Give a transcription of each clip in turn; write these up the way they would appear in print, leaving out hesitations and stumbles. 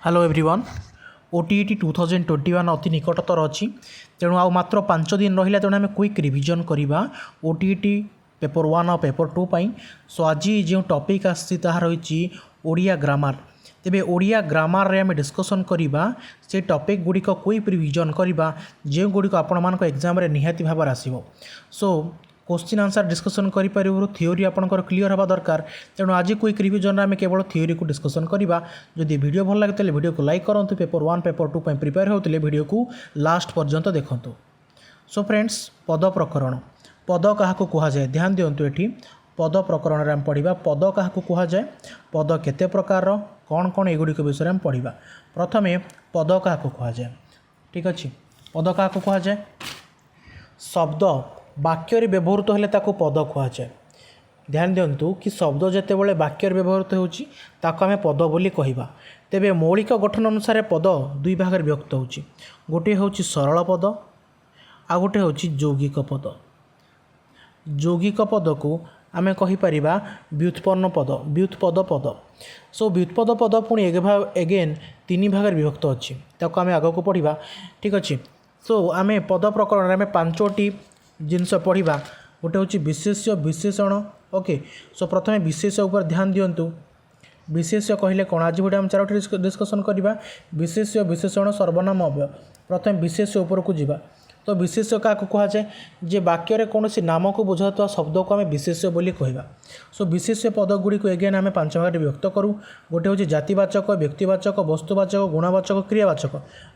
Hello everyone OTET 2021 अति निकटतर अच्छी तेणु आ मात्र 5 दिन रहा तेणु आम क्विक रिविजन करवा ओटीईटी पेपर 1 और पेपर 2 पाई। सो आज जो टॉपिक आसी रही ओडिया ग्रामर तेबे ओडिया ग्रामर रे आम डिस्कसन करवा से टॉपिक गुड़िक क्विक रिविजन करवा जो गुड़िक आपण एग्जाम रे निहाती भाव आसो। सो क्वेश्चन आंसर डिस्कसन करूँ थ्योरी आपंकर क्लीयर हवा दरकार। तेणु आज क्विक रिविजन आम केवल थ्योरी को डिस्कसन करवा। जदि वीडियो भल लगे तो वीडियो को लाइक करूँ। पेपर 1 पेपर 2 प्रिपेयर होते वीडियो को लास्ट पर्यंत देखूँ। सो फ्रेंड्स पद प्रकरण पद क्या कहुए ध्यान दिंतु। ये पद प्रकरण आम पढ़ा पद क्या कहुए पद केते प्रकार कौन कौन एगुड़िक विषय में पढ़ा। प्रथमे पद क्या कहुए ठीक अच्छे पद क्या कहुए शब्द वाक्य व्यवहृत होले ताको पद कहुए। ध्यान दिंतु कि शब्द जिते बड़े वाक्य व्यवहृत होची ताको आमे पद बोली कहिबा। तेबे मौलिक गठन अनुसार पद दुई भाग में व्यक्त होची। गोटे होची सरल पद आ गोटे होची यौगिक पद। यौगिक पद को आमे कहि परिबा व्युत्पन्न पद व्युत्पद पद। सो व्युत्पद पद पुणी एगेन तीन भाग में विभक्त अच्छी ताको आमे आगो को पढ़ा ठीक अच्छे। सो आमे पद प्रकरण आमे 5टी जिनस पढ़ा। गोटे हूँ विशेष्य विशेषण ओके। सो प्रथमे विशेष्य उपर ध्यान दिंतु। विशेष्य कहले कौन आज गोटे आम 4टी डिस्कसन करवा। विशेष्य विशेषण सर्वनाम अव्यय। प्रथम विशेष्य उपर को जीवा तो विशेष्य क्या कहुए जे वाक्य कौन नाम को बुझाता शब्द को आम विशेष्य बोली कहवा। सो विशेष्य पद गुड़िक एगेन आम 5 भाग व्यक्त करूँ। गोटे हूँ जातिवाचक व्यक्तिवाचक वस्तुवाचक गुणवाचक क्रियावाचक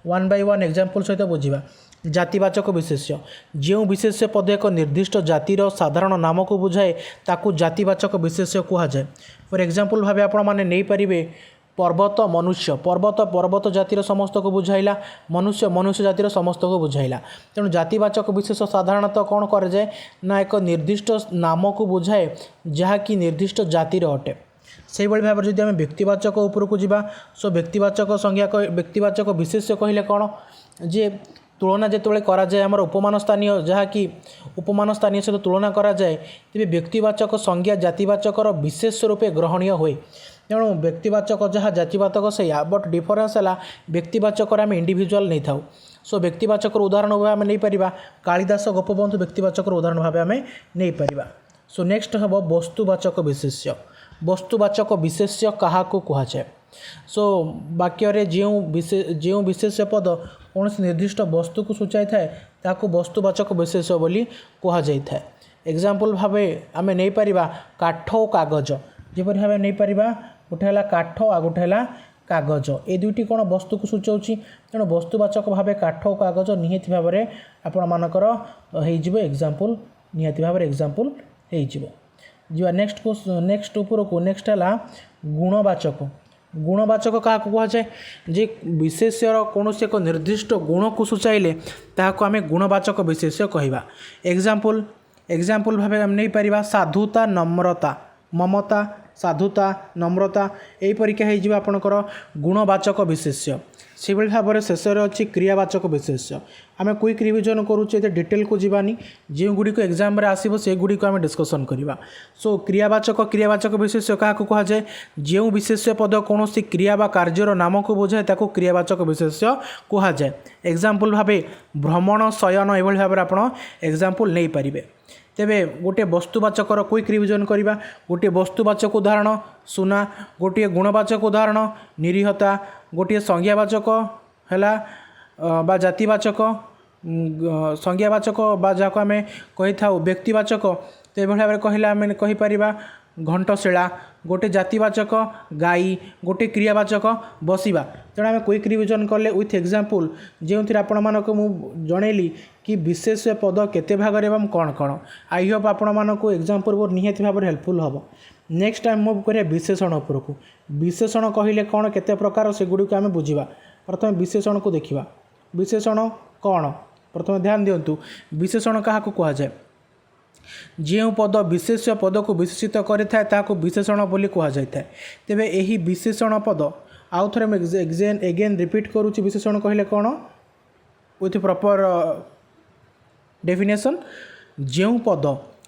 1 by 1 एग्जाम्पल सहित बुझा। जातिवाचक विशेष्य जो विशेष्य पद एक निर्दिष्ट जातिर साधारण नाम को बुझाए ताकू जातिवाचक विशेष्य कहुए। फॉर एग्जाम्पल भाव आपण मैंने नहीं पारे पर्वत मनुष्य पर्वत पर्वत जातिर समस्त को बुझाइला मनुष्य मनुष्य जातिर समस्त को बुझाइला। तेणु जातिवाचक विशेष साधारणतः कौन करे जाए ना एक निर्दिष्ट नाम को बुझाए जहाँकि निर्दिष्ट जातिर अटे। से भाव में जब आम व्यक्तिवाचक उपरकू जावा सो व्यक्तिवाचक संज्ञा व्यक्तिवाचक विशेष्य कहले कौन जे तुलना जिते कराए आमर उपमान स्थानीय जहाँकि उपमान स्थानीय सहित तुलना कराए तेज व्यक्तिवाचक संज्ञा जातिवाचकर विशेष रूपे ग्रहणीय हुए। तेणु व्यक्तिवाचक जहाँ जातिवाचक से बट डिफरेन्स है व्यक्तिवाचक आम इंडिविजुअल नहीं था। सो व्यक्तिवाचक उदाहरण भाव आम नहीं पार कालिदास गोपबंधु व्यक्तिवाचक उदाहरण भाव आम नहीं पार। सो नेक्स्ट हम वस्तुवाचक विशेष्य वस्तुवाचक विशेष्य क्या कहुए। सो वाक्य जो विशेष्य पद कौन निर्दिष्ट वस्तु को सूचाई थाए ताकू वस्तुवाचक विशेष्य बोली कहुई थाए। एग्जाम्पल भाव आम नहीं पार काठ और कागज जपरी भाव नहीं पार गोटे है काठ आ गोटे है कागज ए दुईटी कौन वस्तु को सूचाऊँच। तेणु वस्तुवाचक भाव काठ और कागज निहाती भाव में आपण मानकर एग्जाम्पल निहाती भाव एग्जाम्पल हो नेक्स्ट उपर को नेक्स्ट है गुणवाचक गुणवाचक क्या कहुए जे विशेष्यर कौन एक निर्दिष्ट गुण को सूचाइले ताको आम गुणवाचक विशेष्य कहवा। एग्जाम्पल भाव आम नहीं पार साधुता नम्रता ममता साधुता नम्रता यही परीक्षा होकर गुणवाचक विशेष्य। से भाव में शेष अच्छी क्रियावाचक विशेष्य। आम क्विक रिविजन करुचे डिटेल को जीवानी जो गुड़िक एग्जाम आसो से गुड़िक आम डिस्कसन करवा। सो क्रियावाचक विशेष्य क्या कहुए जो विशेष्य पद कौन क्रिया बा कार्यर नाम को बुझाए ताको क्रियावाचक विशेष्य कहुए। एग्जाम्पल भाव भ्रमण शयन ये भाव में आप एग्जाम्पल नहीं पारे। तेबे गोटे वस्तुवाचकर क्विक रिविजन करवा। गोटे वस्तुवाचक उदाहरण सुना गोटे गुणवाचक उदाहरण निरीहता गोटे संज्ञावाचक है जातिवाचक संज्ञावाचक जहाँ आम कही था व्यक्तिवाचक तो ये भाव में कहला आम कहीपर घंटशिला गोटे जातिवाचक गाई गोटे क्रियावाचक बसवा। तेणु आम क्विक रिविजन कले विथ एग्जाम्पल जो आपण मानक मु जनइली कि विशेष पद केते भाग एवं कौन कौन आई होप आपण मानक एग्जाम्पल बहुत निहाती भाव में हेल्पफुल हम। नेक्स्ट टाइम मुव करिया विशेषण उपरकू। विशेषण कहले कौन केते प्रकार से गुड़िक आम बुझा। प्रथम विशेषण को देखा विशेषण कौन प्रथम ध्यान दिंतु। विशेषण क्या कहुए जो पद विशेष्य पद को विशेषित करें ताको विशेषण बोली कहुए। तेबे यही विशेषण पद आउ थे एगेन रिपीट करुच्ची विशेषण कहले कौन विथ प्रॉपर डेफिनेशन जो पद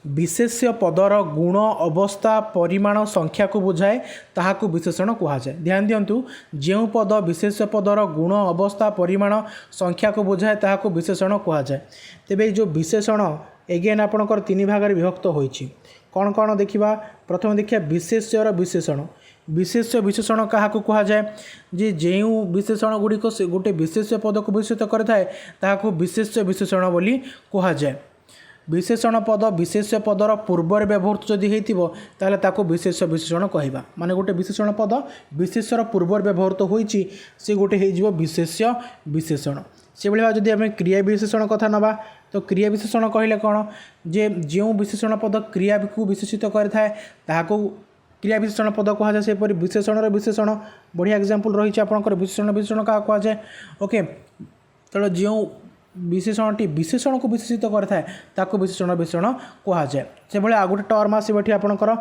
विशेष्य पदर गुण अवस्था परिमाण संख्या को बुझाए ताहाकु विशेषण कहुए। ध्यान दिंतु जो पद विशेष्य पदर गुण अवस्था परिमाण संख्या को बुझाए ताहाकु विशेषण कहुए। तेबे जो विशेषण एगेन आपणकर तीन भाग में विभक्त होइछि। कौन कौन देखा प्रथम देखिए विशेष्यर विशेषण। विशेष्य विशेषण क्या कहुए जे जो विशेषण गुड़िक से गोटे विशेष्य पद को विशेषित करता है विशेष्य विशेषण बोली कहुए। विशेषण पद विशेष्य पदर पूर्वर व्यवहृत जदि होता ताको विशेष्य विशेषण कहवा। माने गोटे विशेषण पद विशेष्यर पूर्वर व्यवहृत होइछि से गोटे हो विशेष्य विशेषण। से भाई जदि आम क्रिया विशेषण कथा नवा तो क्रिया विशेषण कहले कौन जे जो विशेषण पद क्रिया को विशेषित करता क्रिया विशेषण पद कहुए। सेपरि विशेषण विशेषण बढ़िया एग्जांपल रही आपंकर विशेषण विशेषण क्या कहुए। ओके तेणु जो विशेषणटी विशेषण को विशेषित करता है विशेषण विशेषण कहुए। से भाई आउ गोटे टर्म आसो आपंकर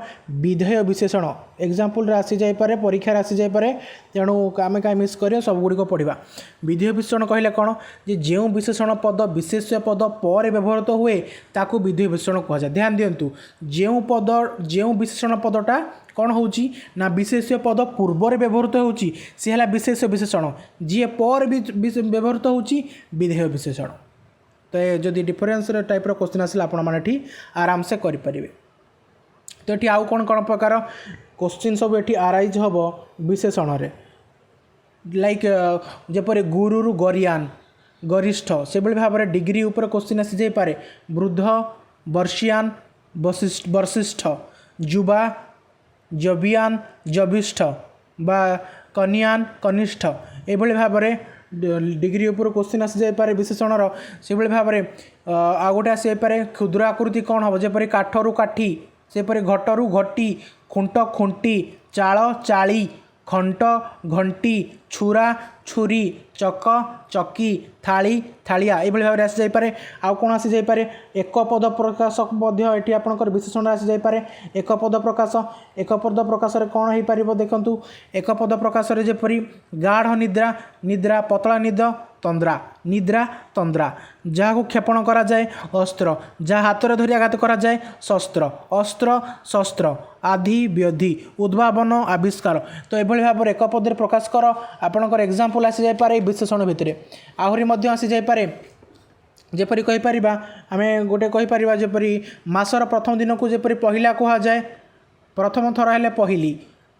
विधेय विशेषण एग्जांपल आसी जापे परीक्षार आसी जापे तेणु आम कहीं मिस कर सब गुड़िक पढ़ा। विधेय विशेषण कहले कौन जे जो विशेषण पद विशेष्य पद पर व्यवहृत हुए ताकू विधेय विशेषण कहुए। ध्यान दिंतु जो विशेषण पदटा कौन होची ना विशेष्य पद पूर्वर व्यवहृत होची सी है विशेष्य विशेषण जी पर व्यवहृत होची विधेय विशेषण। तो जदि डिफरेन्स टाइप क्वेश्चन आसला आपण मैंने आराम से करें। तो ये आउ कौन कौन प्रकार क्वेश्चन सब ये आराइज हम विशेषण रे लाइक जपर गुरु गरियान गरिष्ठ से भाव में डिग्री उपर क्वेश्चन आसी जापे वृद्ध वर्षियान वर्षिष्ठ युवा जबियान जबिष्ठ बा कनियान कनिष्ठ एभली भाव में डिग्री उपर क्वेश्चन आसी जापे विशेषणर से भाव में आ गोटे आसी जापे क्षुद्र आकृति कौन हम जपरी काठरू काठी सेपरी घटरू घटी खुंट खुंटी चाल चाली खंट घंटी छुरा छुरी चक चकी थाली थालिया ये भाव में आसी जापे। आउ कौन आसी जापे एक पद प्रकाशक ये आपंकर विशेषण आसी जापे एक पद प्रकाश। एक पद प्रकाश कौन हो पार देखु एक पद प्रकाश जपरी गाढ़ निद्रा निद्रा पतला निद तंद्रा निद्रा तंद्रा जहाँ को क्षेपण करा जाए अस्त्र जहाँ हाथ में धरी आघात करा जाए शस्त्र अस्त्र शस्त्र आधि व्याधि उद्भावन आविष्कार। तो यह भाव में एक पद प्रकाश कर आपंकर एग्जांपल आसी जापे विशेषण भितर आहरी मध्य आसी जापे जेपरी कहीपर आम गोटे कहीपर जपरी मासर प्रथम दिन को जपरी पहला कह जाए प्रथम थर है पहली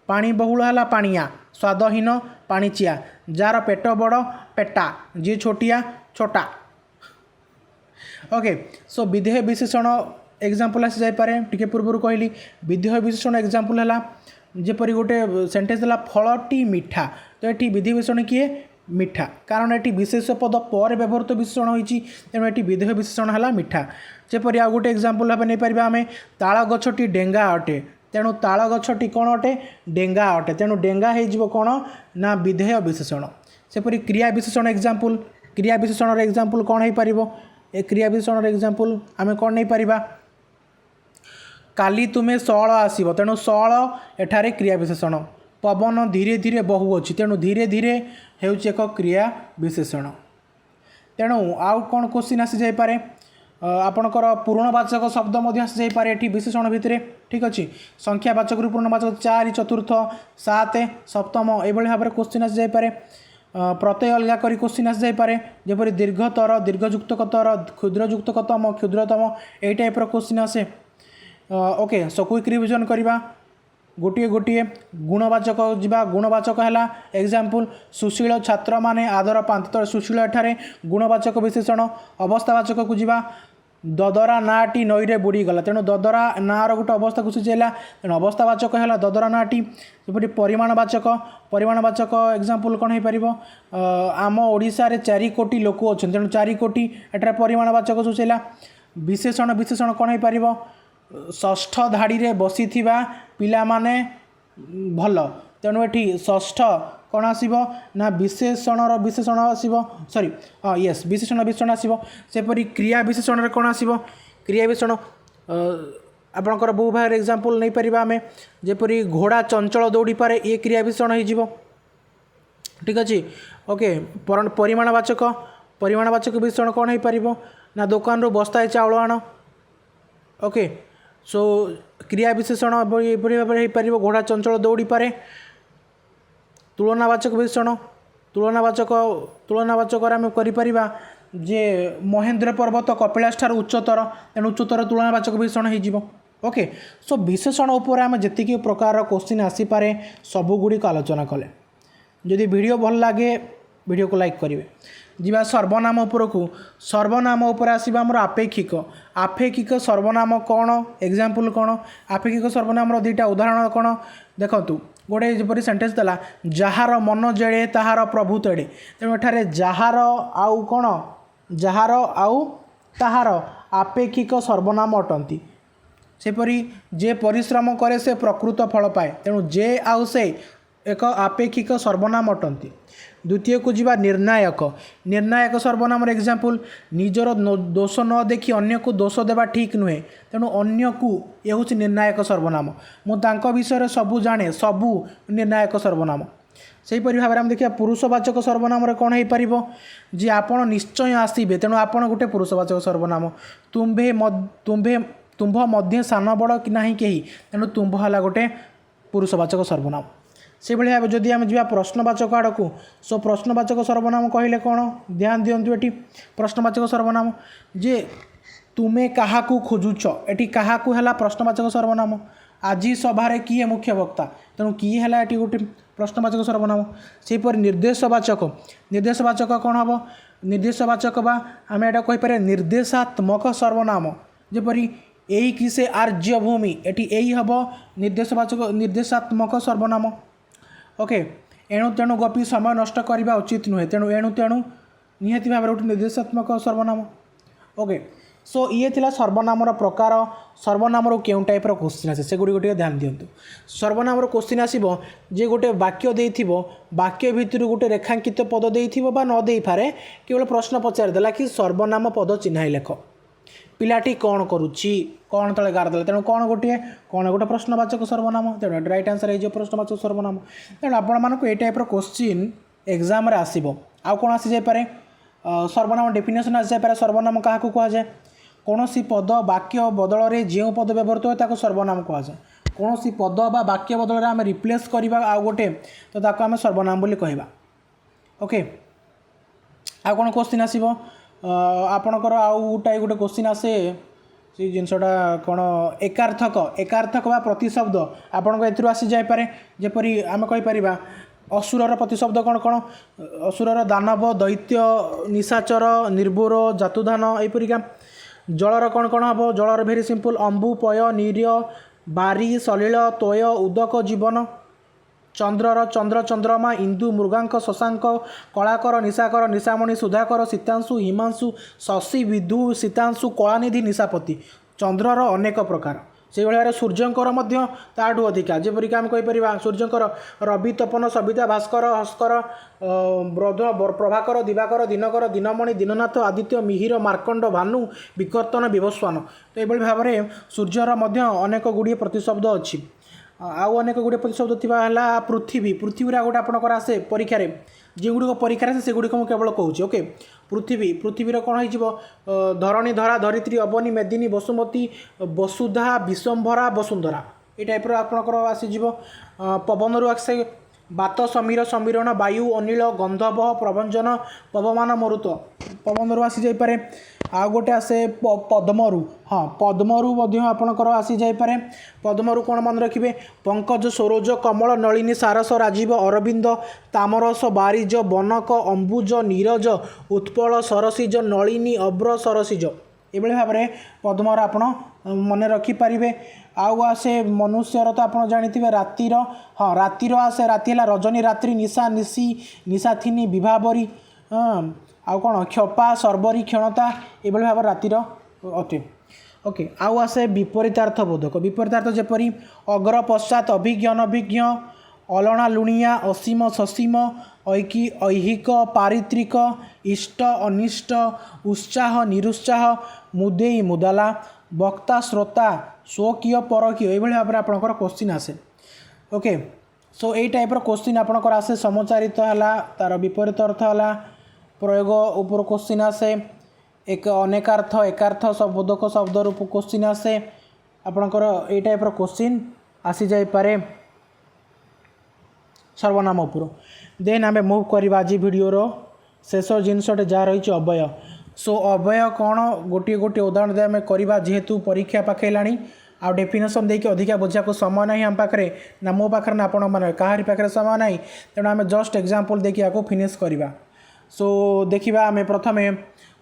पानी बहुल है पानिया स्वादहीन पाणिचिया जार पेट बड़ पेटा जी छोटिया छोटा। ओके सो विधेय विशेषण एग्जांपल आसी जापे टिके पूर्व कहली विधेय विशेषण एग्जांपल है जेपरी गोटे सेंटेंस है फलटी मीठा। तो ये विधेय विशेषण किए मीठा कारण ये विशेष पद पर व्यवहृत विशेषण होती तेणु ये विधेय विशेषण है मीठा। जेपरी आ गोटे एग्जांपल भाव नहीं पार आम ताल गछटी डेंगा अटे तेणु ताल गछटी कौन अटे डेंगा अटे तेणु डेंगा हो कौन ना विधेय विशेषण। सेपरी क्रिया विशेषण एग्जांपल क्रिया विशेषण एग्जांपल कौन हो पार ए क्रिया विशेषण एग्जांपल आम कौन नहीं पार काली तुम्हें सौल आसब तेणु सौल एठारे क्रिया विशेषण। पवन धीरे धीरे बहु अच्छी तेणु धीरे धीरे हेउच एक क्रिया विशेषण। तेणु आउ कौन क्वेश्चन आसी जापे आपणकर पूर्णवाचक शब्द आसी जापे ये विशेषण भितर ठीक अच्छे संख्यावाचक पूर्णवाचक 4 चतुर्थ 7 सप्तम ये भाव में क्वेश्चन आसी जापे प्रत्यय अलग कर क्वेश्चन आसी जापे जपरी दीर्घतर दीर्घयुक्तकर क्षुद्रयुक्तकतम क्षुद्रतम ये टाइप क्वेश्चन आसे। ओके सो क्विक रिविजन करवा गोटे गोटे गुणवाचक जा गुणवाचक है एग्जांपल सुशील छात्र माने आदर पांति तो सुशील एठारे गुणवाचक विशेषण। अवस्थावाचक को जा ददरा नाटी नईरे बुड़ीगला तेणु ददरा नार गोटे अवस्था को सूचेला तेणु अवस्थावाचक है ददरा नाटी। जपरी परिमाणवाचक एग्जांपल कौन हो पार आम ओडिशा रे 4 कोटी लोक अच्छा तेणु 4 कोटी एठारे परिमाणवाचक सूचेला। विशेषण विशेषण कौन हो पार षष्ठ धाड़ी रे बसी पिला माने भल तेणु ये षष्ठ कौन आसो ना विशेषणर विशेषण आसो सॉरी यस विशेषण विशेषण आसो। सेपरी क्रिया विशेषण कौन आसो क्रिया विशेषण आपणकर बहु भाग एग्जांपल नहीं पार आम जेपरी घोड़ा चंचल दौड़ी पारे ये क्रिया विशेषण हो ठीक अच्छे। ओके परिमाणवाचक विशेषण कौन हो पार ना दुकान रू बस्ताए चाउल आण। ओके सो क्रिया विशेषण एपरी भाव में हो घोड़ा चंचल दौड़ी पारे। तुलनावाचक विशेषण तुलनावाचक आम कर जे महेंद्र पर्वत कपिलास ठार उच्चतर तेणु उच्चतर तुलनावाचक विशेषण हो। ओके सो विशेषण उपर आम जी प्रकार क्वेश्चन आसीपे सबुगुड़ी आलोचना कले। जदि वीडियो भल लगे वीडियो को लाइक करेंगे। जीवा सर्वनाम उपरकू सर्वनाम उपर आसवा आमर आपेक्षिक आपेक्षिक सर्वनाम कौन एग्जाम्पल कौन आपेक्षिक सर्वनाम दुईटा उदाहरण कौन देखु गोटे जपरी सेंटेंस देला जार मन जेड़े ताहार प्रभु तेड़े तेणु एठारे जार आउ कौन जार आउ ताहार आपेक्षिक सर्वनाम अटंती। सेपरी जे परिश्रम करे से प्रकृत फल पाए तेणु जे आउ से एक आपेक्षिक सर्वनाम अटंती। द्वितीय को जीवा निर्णायक निर्णायक सर्वनाम एग्जाम्पल निजर दोष न देखि अन्य को दोष देवा ठीक नुहे तेणु अन्य को ये हूँ निर्णायक सर्वनाम मुझे विषय सबू जाने सबू निर्णायक सर्वनाम। सेहीपरि भाव में देखिए पुरुषवाचक सर्वनाम कौन हो पार जे आपण निश्चय आसबे तेणु आपण गोटे पुरुषवाचक सर्वनाम। तुम्भे तुम्भे तुम्भ मध्य सान बड़ कि ना कहीं तेणु तुम्भ है गोटे पुरुषवाचक सर्वनाम। से भाव जदि आम जा प्रश्नवाचक आड़ को सो प्रश्नवाचक सर्वनाम कहले कौन ध्यान दिंतु ये प्रश्नवाचक सर्वनाम जे तुमे क्या खोजुच एटी क्या है प्रश्नवाचक सर्वनाम। आज सभारे किए मुख्य वक्ता तेणु किए है ये गोटे प्रश्नवाचक सर्वनाम। सेहीपरि निर्देशवाचक निर्देशवाचक कौन हम निर्देशवाचक बा आम एटा कहीपर निर्देशात्मक सर्वनाम जेपरी यही कि से आर्यभूमि एटी यही हम निर्देशवाचक निर्देशात्मक सर्वनाम। ओके एणु तेणु गपी समय नष्ट करने उचित नुहे तेणु एणु तेणु निहाती भाव गोटे निर्देशात्मक सर्वनाम। ओके सो ये थिला सर्वनामर प्रकार सर्वनामर केउं टाइपर क्वेश्चन आसे से गुडी ध्यान दिंतु। सर्वनामर क्वेश्चन आसीबो जे गोटे वाक्य देइथिबो वाक्य भितर गोटे रेखांकित पद देइथिबो बा न देइ पारे केवल प्रश्न पचार देला कि सर्वनाम पद चिन्हाई लेख पिलाटी कौन करुच्ची कौन तले गार देला तेणु कौन गोटे प्रश्नवाचक सर्वनाम तेणु राइट आंसर हो प्रश्नवाचक सर्वनाम। तेणु आपण मानक ए टाइप क्वेश्चन एग्जाम रे आसीबो आ कोन आसी जाय पारे सर्वनाम डेफिनेशन आसी जाय पारे सर्वनाम क्या कह जाए कौन सी पद वाक्य बदल में जो पद व्यवहृत हुए ताको सर्वनाम कह जाए कौन सी पद बा वाक्य बदल में आम रिप्लेस करवा आउ गोटे तो ताको आम सर्वनाम बोली कहवा। ओके आ कौन क्वेश्चन आसीबो आपणकर आउ टाइप गोटे क्वेश्चन आसे से जिनसटा कौन एकार्थक बा प्रतिशब्द आपन को आसी जाय पारे जेपरी आम कहीपर असुरर प्रतिशब्द कौन कौन असुरर दानव दैत्य निशाचर निर्भुर जातुधान यहीपरिका। जलर कौन कौन हम जलर भेरी सिंपल अंबु पय नीर बारी सलिल तोय उदक जीवन। चंद्रर चंद्र चंद्रमा इंदु मृगांक शशांक कलाकर निशाकर निशामणि सुधाकर सीतांशु हिमांशु शशि विदु सीतांशु कलानिधि निशापति। चंद्रर अनेक प्रकार से भाव सूर्यंकर ताठू अधिका जेपरिक आम कहीपर सूर्यंकर रवि तपन सविता भास्कर हस्कर ब्रध प्रभाकर दिवाकर दिनकर दिनमणि दीननाथ आदित्य मिहिर मार्कंड भानु विकर्तन विवस्वान। तो ये भाव में सूर्यर अनेक गुड़िए प्रतिशब्द अच्छी आउ अनेक गुड़िए प्रतिशब्द थी पृथ्वी पृथ्वी गोटे आपंकर आसे परीक्षा जो गुड़िक परीक्षा से गुड़िक मुझे केवल कहूँ। ओके पृथ्वीर कौन हो धरणी धरा धरित्री अवनी मेदिनी वसुमती वसुधा विश्वंभरा वसुंधरा ये टाइप आपंकर आसीज। पवन आसे बात समीर समीरण वायु अनिल गंधर्व प्रभंजन पवमान मरुत पवन आसी जापे। आ गोटे आसे पद्मरु हाँ पद्मरु आपणकर आसी जापे। पद्मरु कौन मन रखिए पंकज सरोज कमल नलिनी सारस राजीव अरविंद तामरस बारिज बनक अंबुज नीरज उत्पल सरसिज नलिनी अब्र सरसिज ये भाव में पद्मर आप मन रखिपारे। आउ आसे मनुष्यर तो आप जानी रातिर हाँ रातिर आसे राति है रजनी रात्रि निशा निशी निशाथिनी विभावरी आउ कौन क्षपा सर्वरी क्षणता ये भाव रातिर अटे। ओके आउ आसे विपरीतार्थ बोधक विपरीतार्थ जेपरी अग्र पश्चात अभिज्ञ अनभिज्ञ अलणा लुणिया असीम ससीम ऐहिक पारित्रिक इष्ट अनिष्ट उत्साह निरुत्साह मुदेई मुदाला वक्ता श्रोता स्वकीय परकीय ये भाव में आपंकर क्वेश्चन आसे। ओके सो यही टाइपर क्वेश्चन आपंकर आसे समचारित है तार विपरीत अर्थ है प्रयोग उपर क्वेश्चन आसे एक अनेकार्थ एकार्थ बोधक शब्द रूप क्वेश्चन आसे आपणकर ए टाइप्र क्वेश्चन आसी जाई पारे सर्वनाम उपर। देन आम मुव करवा आज भिडर शेष जिनसटे जहाँ रही अव्यय। सो अव्यय कौन गोटे गोटे उदाहरण दे आम करवा जेहेतु परीक्षा पाखलानी आ डेफिनेसन देखिए अधिका बुझा को समय ना आम पाखे ना मो पाखे ना आपण मैंने कहारी पाखे समय ना तेणु आम जस्ट एग्जांपल देखिए आपको फिनिश करवा। सो देखा आम प्रथम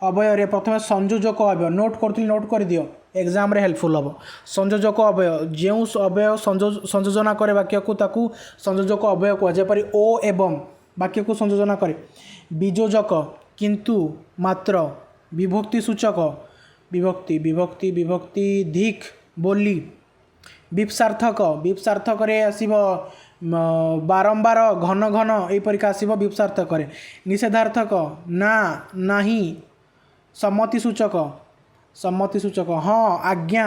अव्यय प्रथम संयोजक अव्यय नोट करी नोट कर दियो एग्जाम रे हेल्पफुल हम। संयोजक अव्यय जो अव्यय संयोजना करे वाक्य को ताकू संयोजक अव्यय कह जेपरी ओ एवं वाक्य को संयोजना करे। बीजोजक किंतु मात्र विभक्ति सूचक विभक्ति विभक्ति विभक्ति धिक बोली। विप्सार्थक विप्सार्थक आसब बारंबार घन घन यहीपरिक आसब विप्सार्थक। निषेधार्थक ना नाही। सम्मति सूचक हाँ आज्ञा।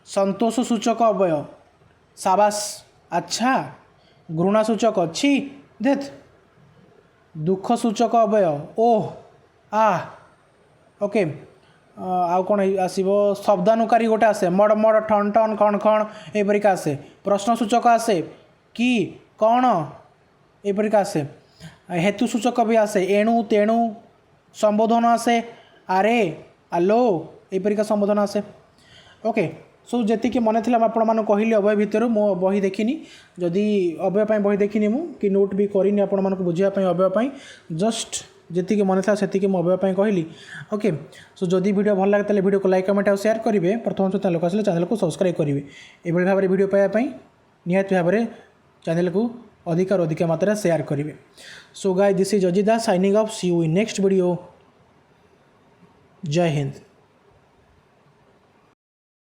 संतोष सूचक अव्यय शाबाश अच्छा। घृणा सूचक छी देत। दुख सूचक अव्यय ओह आ ओके। आउ कौन आसब शब्दानुकारी गोटे आसे मड़ मड़ ठन ठन खण खण यहीपरिक आसे। प्रश्न सूचक आसे कि कौन यहीपरिक आसे। हेतु सूचक भी आसे एणु तेणु। संबोधन आसे आरे आलो यहीपरिका संबोधन आसे ओके। सो जी मन थी आपण मानक कहली अव्यय भितर मो बही देखनी जदि अव्यय बही देखनी मु कि नोट भी करनी आपण मानक बुझापी अव्यय जस्ट जी मन था से मो अव्यय कहली ओके। सो जदि वीडियो भल लगे तेल वीडियो को लाइक कमेंट और शेयर करेंगे। प्रथम सहित लोक आसे चैनल को सब्सक्राइब करेंगे ये भाव में वीडियो पाइबापी निहाती भाव में चैनल को अधिक अधिक मात्रा शेयर करेंगे। So guys this is Ajit Das signing off see you in next video. Jai Hind.